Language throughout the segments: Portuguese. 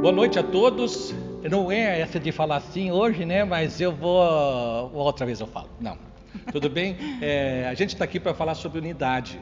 Boa noite a todos. Não é essa de falar assim hoje, né? Mas eu vou. Outra vez eu falo. Não. Tudo bem? A gente está aqui para falar sobre unidade.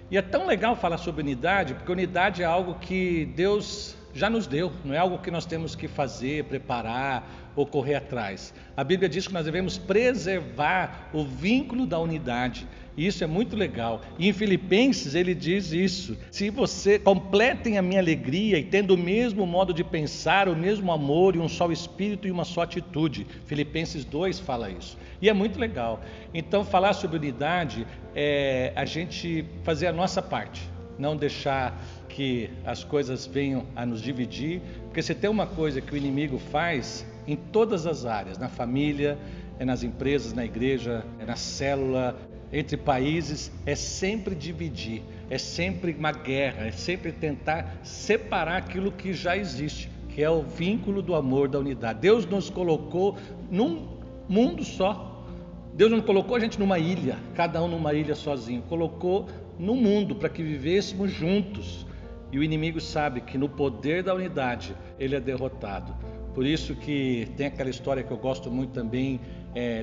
E é tão legal falar sobre unidade, porque unidade é algo que Deus já nos deu, não é algo que nós temos que fazer, preparar ou correr atrás. A Bíblia diz que nós devemos preservar o vínculo da unidade. E isso é muito legal. E em Filipenses ele diz isso: se você completem a minha alegria e tendo o mesmo modo de pensar, o mesmo amor e um só espírito e uma só atitude. Filipenses 2 fala isso. E é muito legal. Então falar sobre unidade é a gente fazer a nossa parte, não deixar que as coisas venham a nos dividir, porque se tem uma coisa que o inimigo faz em todas as áreas, na família, nas empresas, na igreja, na célula, entre países, é sempre dividir, é sempre uma guerra, é sempre tentar separar aquilo que já existe, que é o vínculo do amor, da unidade. Deus nos colocou num mundo só. Deus não colocou a gente numa ilha, cada um numa ilha sozinho, colocou no mundo para que vivêssemos juntos. E o inimigo sabe que no poder da unidade ele é derrotado. Por isso que tem aquela história que eu gosto muito também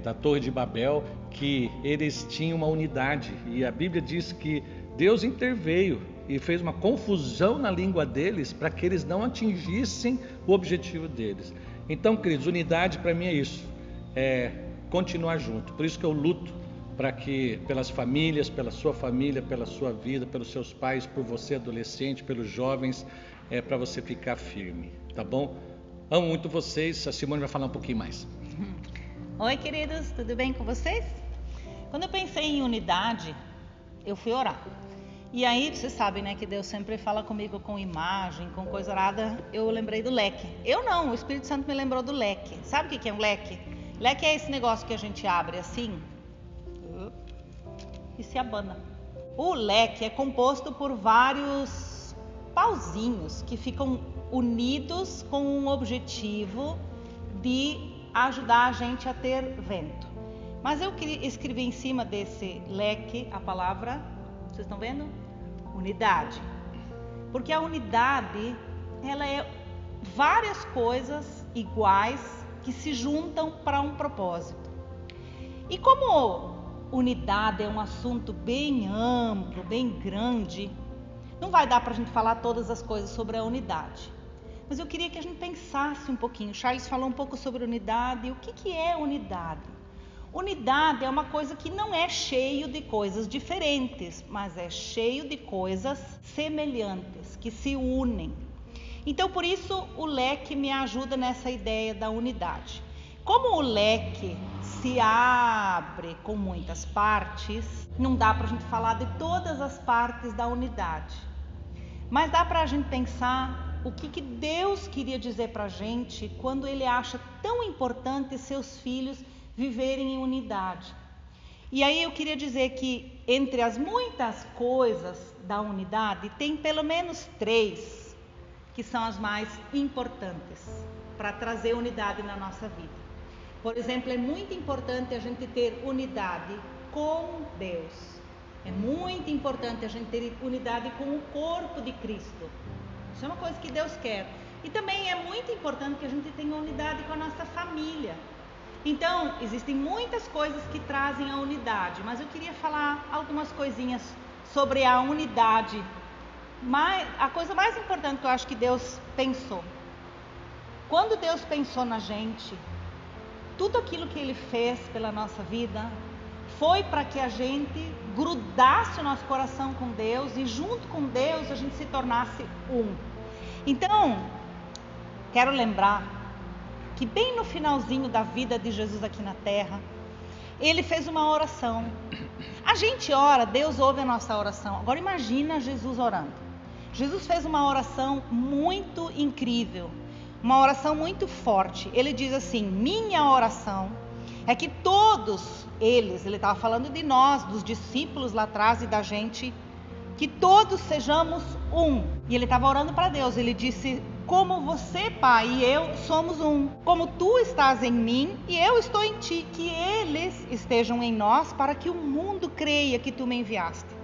da Torre de Babel, que eles tinham uma unidade. E a Bíblia diz que Deus interveio e fez uma confusão na língua deles para que eles não atingissem o objetivo deles. Então, queridos, unidade para mim é isso, é continuar junto. Por isso que eu luto para que pelas famílias, pela sua família, pela sua vida, pelos seus pais, por você adolescente, pelos jovens, para você ficar firme, tá bom? Amo muito vocês, a Simone vai falar um pouquinho mais. Oi, queridos, tudo bem com vocês? Quando eu pensei em unidade, eu fui orar. E aí, vocês sabem, né, que Deus sempre fala comigo com imagem, com coisa orada. Eu lembrei do leque. Eu não, o Espírito Santo me lembrou do leque. Sabe o que é um leque? Leque é esse negócio que a gente abre assim e se abana. O leque é composto por vários pauzinhos que ficam unidos com um objetivo de ajudar a gente a ter vento. Mas eu escrevi em cima desse leque a palavra, vocês estão vendo? Unidade. Porque a unidade, ela é várias coisas iguais que se juntam para um propósito. E como unidade é um assunto bem amplo, bem grande, não vai dar para a gente falar todas as coisas sobre a unidade. Mas eu queria que a gente pensasse um pouquinho. Charles falou um pouco sobre unidade. O que é unidade? Unidade é uma coisa que não é cheio de coisas diferentes, mas é cheio de coisas semelhantes, que se unem. Então, por isso, o leque me ajuda nessa ideia da unidade. Como o leque se abre com muitas partes, não dá para a gente falar de todas as partes da unidade. Mas dá para a gente pensar o que Deus queria dizer para a gente quando Ele acha tão importante seus filhos viverem em unidade. E aí eu queria dizer que entre as muitas coisas da unidade, tem pelo menos 3 que são as mais importantes para trazer unidade na nossa vida. Por exemplo, é muito importante a gente ter unidade com Deus. É muito importante a gente ter unidade com o corpo de Cristo. Isso é uma coisa que Deus quer. E também é muito importante que a gente tenha unidade com a nossa família. Então, existem muitas coisas que trazem a unidade, mas eu queria falar algumas coisinhas sobre a unidade. Mas a coisa mais importante que eu acho que Deus pensou. Quando Deus pensou na gente, tudo aquilo que Ele fez pela nossa vida foi para que a gente grudasse o nosso coração com Deus e junto com Deus a gente se tornasse um. Então, quero lembrar que bem no finalzinho da vida de Jesus aqui na terra, Ele fez uma oração. A gente ora, Deus ouve a nossa oração. Agora imagina Jesus orando. Jesus fez uma oração muito incrível, uma oração muito forte. Ele diz assim: minha oração é que todos eles, ele estava falando de nós, dos discípulos lá atrás e da gente, que todos sejamos um. E ele estava orando para Deus. Ele disse: como você, Pai, e eu somos um, como tu estás em mim e eu estou em ti, que eles estejam em nós para que o mundo creia que tu me enviaste.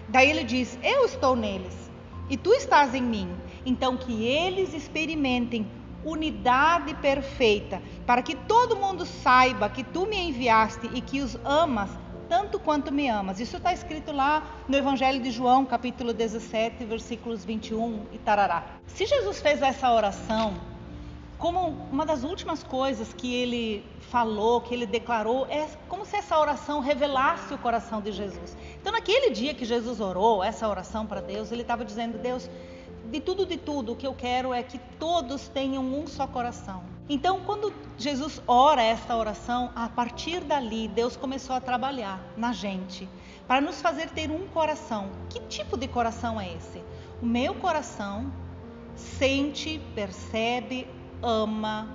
Daí ele diz: eu estou neles e tu estás em mim. Então que eles experimentem unidade perfeita, para que todo mundo saiba que tu me enviaste e que os amas tanto quanto me amas. Isso está escrito lá no Evangelho de João, capítulo 17, versículos 21 e tarará. Se Jesus fez essa oração, como uma das últimas coisas que ele falou, que ele declarou, é como se essa oração revelasse o coração de Jesus. Então, naquele dia que Jesus orou essa oração para Deus, ele estava dizendo: Deus, de tudo, o que eu quero é que todos tenham um só coração. Então, quando Jesus ora essa oração, a partir dali, Deus começou a trabalhar na gente, para nos fazer ter um coração. Que tipo de coração é esse? O meu coração sente, percebe, ama,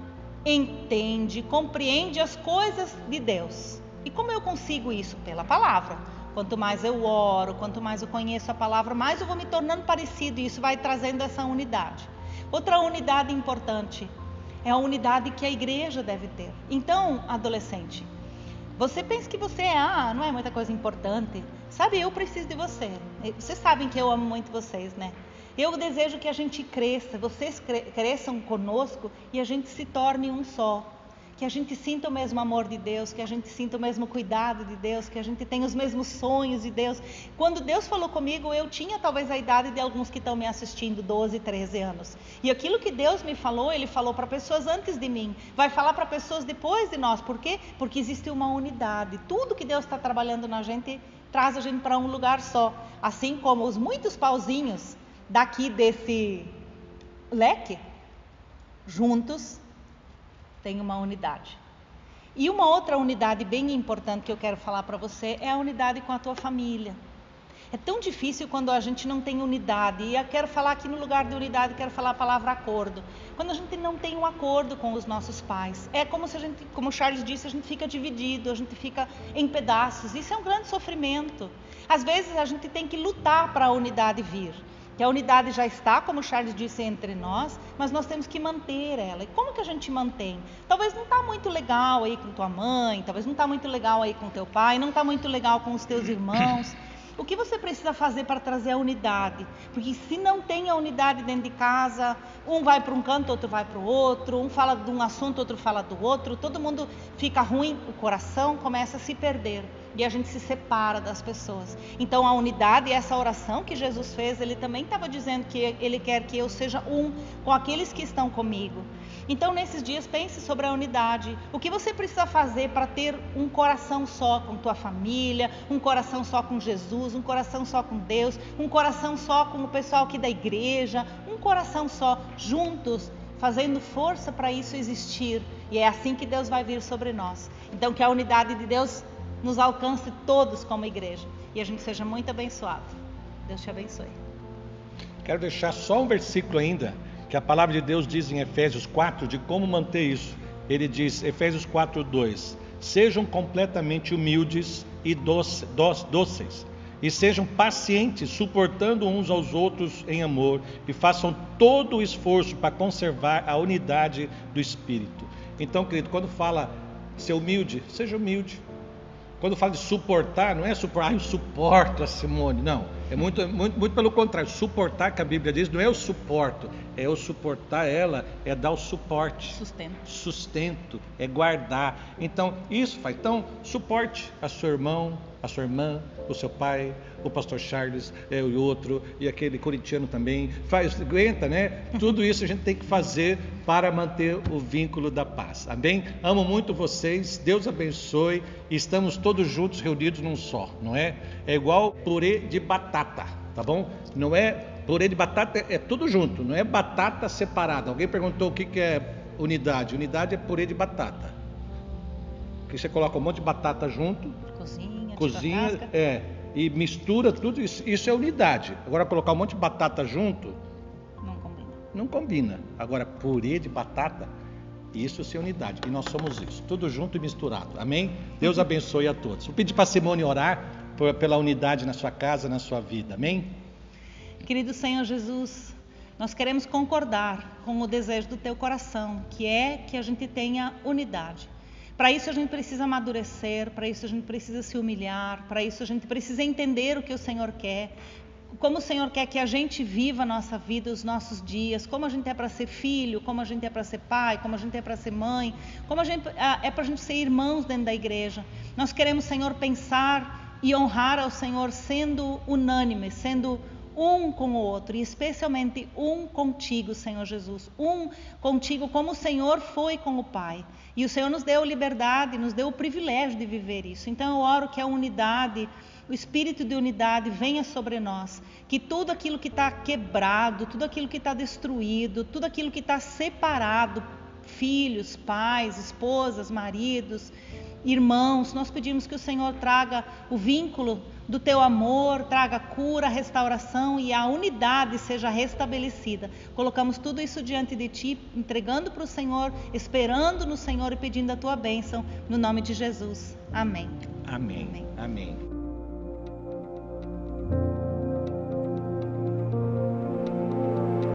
entende, compreende as coisas de Deus. E como eu consigo isso? Pela palavra. Quanto mais eu oro, quanto mais eu conheço a palavra, mais eu vou me tornando parecido, e isso vai trazendo essa unidade. Outra unidade importante é a unidade que a igreja deve ter. Então, adolescente, você pensa que você não é muita coisa importante. Sabe, eu preciso de você. Vocês sabem que eu amo muito vocês, né? Eu desejo que a gente cresça, vocês cresçam conosco e a gente se torne um só. Que a gente sinta o mesmo amor de Deus, que a gente sinta o mesmo cuidado de Deus, que a gente tenha os mesmos sonhos de Deus. Quando Deus falou comigo, eu tinha talvez a idade de alguns que estão me assistindo, 12, 13 anos. E aquilo que Deus me falou, Ele falou para pessoas antes de mim, vai falar para pessoas depois de nós. Por quê? Porque existe uma unidade. Tudo que Deus está trabalhando na gente, traz a gente para um lugar só. Assim como os muitos pauzinhos daqui desse leque, juntos, tem uma unidade. E uma outra unidade bem importante que eu quero falar para você é a unidade com a tua família. É tão difícil quando a gente não tem unidade. E eu quero falar aqui no lugar de unidade, quero falar a palavra acordo. Quando a gente não tem um acordo com os nossos pais, é como se a gente, como o Charles disse, a gente fica dividido, a gente fica em pedaços. Isso é um grande sofrimento. Às vezes a gente tem que lutar para a unidade vir. Que a unidade já está, como o Charles disse, entre nós, mas nós temos que manter ela. E como que a gente mantém? Talvez não está muito legal aí com tua mãe, talvez não está muito legal aí com teu pai, não está muito legal com os teus irmãos. O que você precisa fazer para trazer a unidade? Porque se não tem a unidade dentro de casa, um vai para um canto, outro vai para o outro, um fala de um assunto, outro fala do outro, todo mundo fica ruim, o coração começa a se perder. E a gente se separa das pessoas. Então a unidade, essa oração que Jesus fez, ele também estava dizendo que ele quer que eu seja um com aqueles que estão comigo. Então nesses dias pense sobre a unidade. O que você precisa fazer para ter um coração só com tua família, um coração só com Jesus, um coração só com Deus, um coração só com o pessoal aqui da igreja, um coração só, juntos, fazendo força para isso existir. E é assim que Deus vai vir sobre nós. Então que a unidade de Deus nos alcance todos como igreja e a gente seja muito abençoado. Deus te abençoe. Quero deixar só um versículo ainda, que a palavra de Deus diz em Efésios 4, de como manter isso. Ele diz, Efésios 4:2, sejam completamente humildes e dóceis, e sejam pacientes, suportando uns aos outros em amor, e façam todo o esforço para conservar a unidade do Espírito. Então, querido, quando fala ser humilde, seja humilde. Quando fala de suportar, não é suportar, eu suporto a Simone, não. É muito pelo contrário. Suportar, que a Bíblia diz, não é eu suporto, é eu suportar ela, é dar o suporte. Sustento, é guardar. Então, isso faz. Então, suporte a seu irmão, a sua irmã, o seu pai, o pastor Charles, o outro, e aquele corintiano também. Aguenta, né? Tudo isso a gente tem que fazer para manter o vínculo da paz. Amém? Amo muito vocês, Deus abençoe, e estamos todos juntos reunidos num só, não é? É igual purê de batata, tá bom? Não é purê de batata, é tudo junto, não é batata separada. Alguém perguntou o que é unidade? Unidade é purê de batata. Que você coloca um monte de batata junto, cozinha, e mistura tudo isso. Isso é unidade. Agora colocar um monte de batata junto, não combina. Agora purê de batata, isso sim é unidade. E nós somos isso, tudo junto e misturado. Amém? Deus abençoe a todos. Vou pedir para a Simone orar pela unidade na sua casa, na sua vida. Amém? Querido Senhor Jesus, nós queremos concordar com o desejo do teu coração, que é que a gente tenha unidade. Para isso a gente precisa amadurecer, para isso a gente precisa se humilhar, para isso a gente precisa entender o que o Senhor quer. como o Senhor quer que a gente viva a nossa vida, os nossos dias, como a gente é para ser filho, como a gente é para ser pai, como a gente é para ser mãe, como é para a gente ser irmãos dentro da igreja. Nós queremos, Senhor, pensar e honrar ao Senhor sendo unânime, sendo um com o outro, e especialmente um contigo, Senhor Jesus, um contigo como o Senhor foi com o Pai. E o Senhor nos deu liberdade, nos deu o privilégio de viver isso. Então eu oro que a unidade, o espírito de unidade venha sobre nós, que tudo aquilo que está quebrado, tudo aquilo que está destruído, tudo aquilo que está separado, filhos, pais, esposas, maridos, irmãos, nós pedimos que o Senhor traga o vínculo do teu amor, traga cura, restauração e a unidade seja restabelecida. Colocamos tudo isso diante de ti, entregando para o Senhor, esperando no Senhor e pedindo a tua bênção, no nome de Jesus. Amém. Amém. Amém.